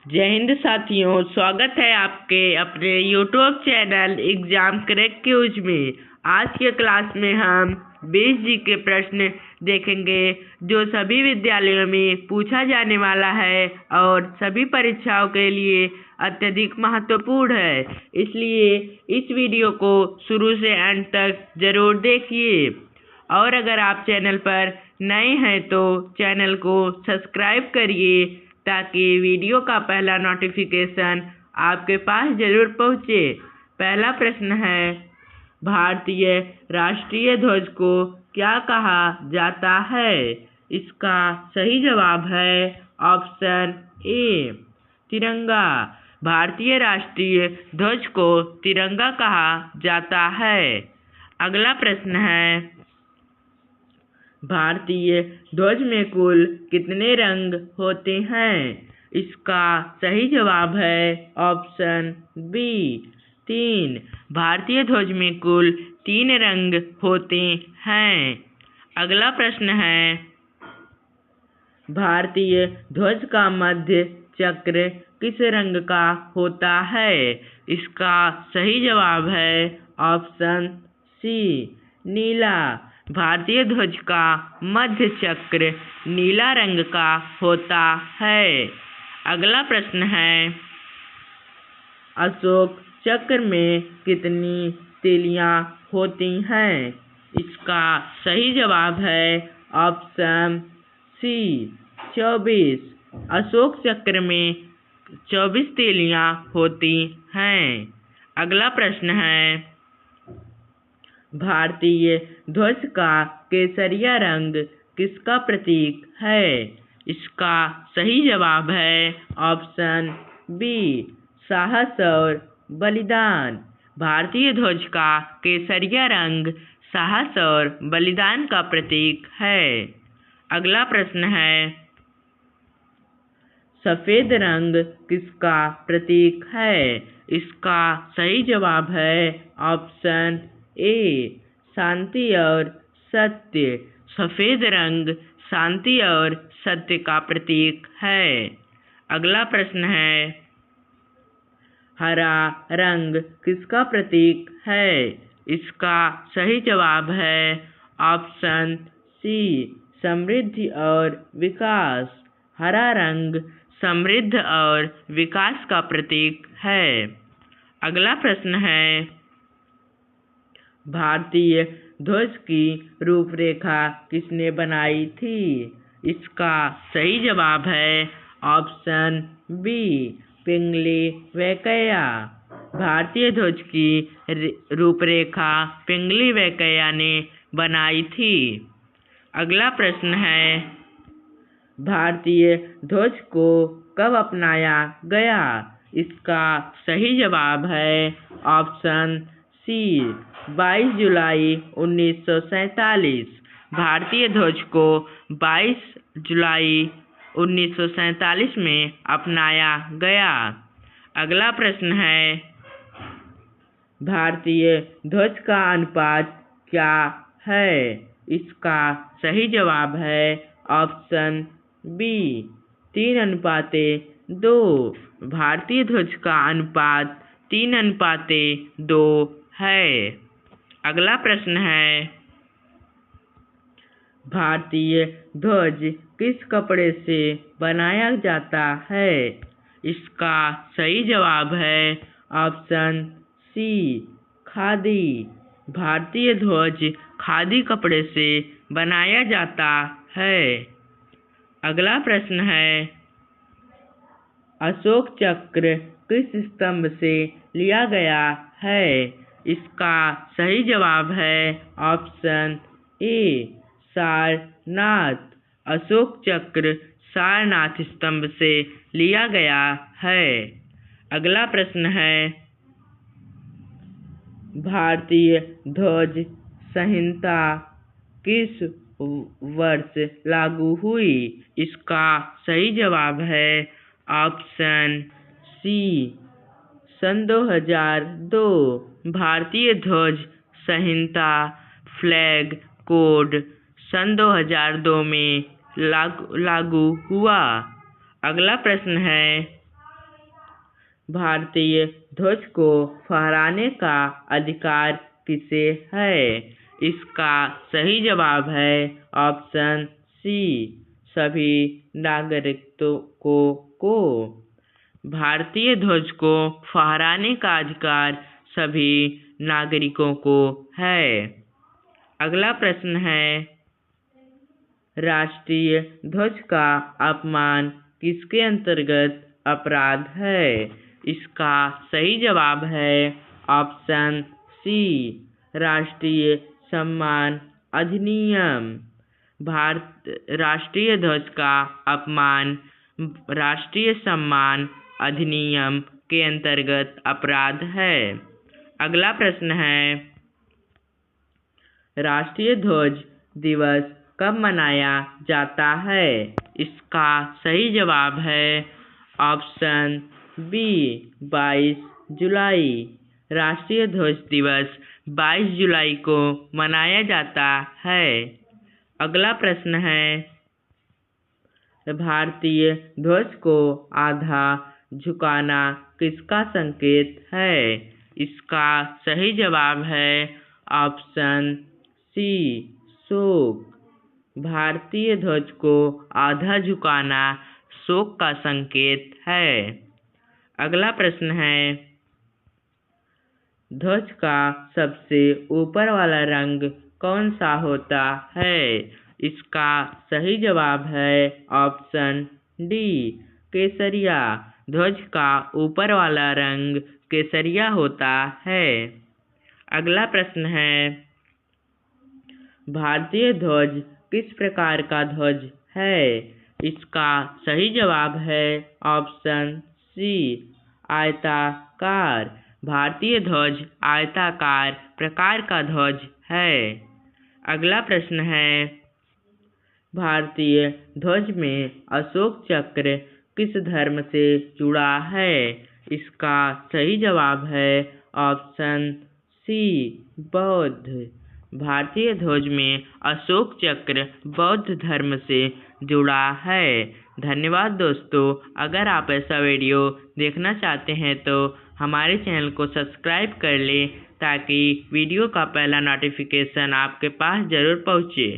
जय हिंद साथियों, स्वागत है आपके अपने यूट्यूब चैनल एग्जाम क्रैक क्यूज में। आज के क्लास में हम 20 जी के प्रश्न देखेंगे जो सभी विद्यालयों में पूछा जाने वाला है और सभी परीक्षाओं के लिए अत्यधिक महत्वपूर्ण है। इसलिए इस वीडियो को शुरू से अंत तक जरूर देखिए और अगर आप चैनल पर नए हैं तो चैनल को सब्सक्राइब करिए ताकि वीडियो का पहला नोटिफिकेशन आपके पास जरूर पहुंचे। पहला प्रश्न है, भारतीय राष्ट्रीय ध्वज को क्या कहा जाता है? इसका सही जवाब है ऑप्शन ए, तिरंगा। भारतीय राष्ट्रीय ध्वज को तिरंगा कहा जाता है। अगला प्रश्न है, भारतीय ध्वज में कुल कितने रंग होते हैं? इसका सही जवाब है ऑप्शन बी, 3। भारतीय ध्वज में कुल 3 रंग होते हैं। अगला प्रश्न है, भारतीय ध्वज का मध्य चक्र किस रंग का होता है? इसका सही जवाब है ऑप्शन सी, नीला। भारतीय ध्वज का मध्य चक्र नीला रंग का होता है। अगला प्रश्न है, अशोक चक्र में कितनी तीलियां होती हैं? इसका सही जवाब है ऑप्शन सी, 24। अशोक चक्र में 24 तीलियां होती हैं। अगला प्रश्न है, भारतीय ध्वज का केसरिया रंग किसका प्रतीक है? इसका सही जवाब है ऑप्शन बी, साहस और बलिदान। भारतीय ध्वज का केसरिया रंग साहस और बलिदान का प्रतीक है। अगला प्रश्न है, सफेद रंग किसका प्रतीक है? इसका सही जवाब है ऑप्शन ए, शांति और सत्य। सफेद रंग शांति और सत्य का प्रतीक है। अगला प्रश्न है, हरा रंग किसका प्रतीक है? इसका सही जवाब है ऑप्शन सी, समृद्धि और विकास। हरा रंग समृद्ध और विकास का प्रतीक है। अगला प्रश्न है, भारतीय ध्वज की रूपरेखा किसने बनाई थी? इसका सही जवाब है ऑप्शन बी, पिंगली वेंकैया। भारतीय ध्वज की रूपरेखा पिंगली वेंकैया ने बनाई थी। अगला प्रश्न है, भारतीय ध्वज को कब अपनाया गया? इसका सही जवाब है ऑप्शन सी, 22 जुलाई 1947। भारतीय ध्वज को 22 जुलाई 1947 में अपनाया गया। अगला प्रश्न है, भारतीय ध्वज का अनुपात क्या है? इसका सही जवाब है ऑप्शन बी, 3:2। भारतीय ध्वज का अनुपात 3:2 है। अगला प्रश्न है, भारतीय ध्वज किस कपड़े से बनाया जाता है? इसका सही जवाब है ऑप्शन सी, खादी। भारतीय ध्वज खादी कपड़े से बनाया जाता है। अगला प्रश्न है, अशोक चक्र किस स्तंभ से लिया गया है? इसका सही जवाब है ऑप्शन ए, सारनाथ। अशोक चक्र सारनाथ स्तंभ से लिया गया है। अगला प्रश्न है, भारतीय ध्वज संहिता किस वर्ष लागू हुई? इसका सही जवाब है ऑप्शन सी, सन 2002। भारतीय ध्वज संहिता फ्लैग कोड सन 2002 में लागू हुआ। अगला प्रश्न है, भारतीय ध्वज को फहराने का अधिकार किसे है? इसका सही जवाब है ऑप्शन सी, सभी नागरिकों को। भारतीय ध्वज को फहराने का अधिकार सभी नागरिकों को है। अगला प्रश्न है, राष्ट्रीय ध्वज का अपमान किसके अंतर्गत अपराध है? इसका सही जवाब है ऑप्शन सी, राष्ट्रीय सम्मान अधिनियम। राष्ट्रीय ध्वज का अपमान राष्ट्रीय सम्मान अधिनियम के अंतर्गत अपराध है। अगला प्रश्न है, राष्ट्रीय ध्वज दिवस कब मनाया जाता है? इसका सही जवाब है ऑप्शन बी, 22 जुलाई। राष्ट्रीय ध्वज दिवस 22 जुलाई को मनाया जाता है। अगला प्रश्न है, भारतीय ध्वज को आधा झुकाना किसका संकेत है? इसका सही जवाब है ऑप्शन सी, शोक। भारतीय ध्वज को आधा झुकाना शोक का संकेत है। अगला प्रश्न है, ध्वज का सबसे ऊपर वाला रंग कौन सा होता है? इसका सही जवाब है ऑप्शन डी, केसरिया। ध्वज का ऊपर वाला रंग केसरिया होता है। अगला प्रश्न है, भारतीय ध्वज किस प्रकार का ध्वज है? इसका सही जवाब है ऑप्शन सी, आयताकार। भारतीय ध्वज आयताकार प्रकार का ध्वज है। अगला प्रश्न है, भारतीय ध्वज में अशोक चक्र किस धर्म से जुड़ा है? इसका सही जवाब है ऑप्शन सी, बौद्ध। भारतीय ध्वज में अशोक चक्र बौद्ध धर्म से जुड़ा है। धन्यवाद दोस्तों, अगर आप ऐसा वीडियो देखना चाहते हैं तो हमारे चैनल को सब्सक्राइब कर लें ताकि वीडियो का पहला नोटिफिकेशन आपके पास ज़रूर पहुँचे।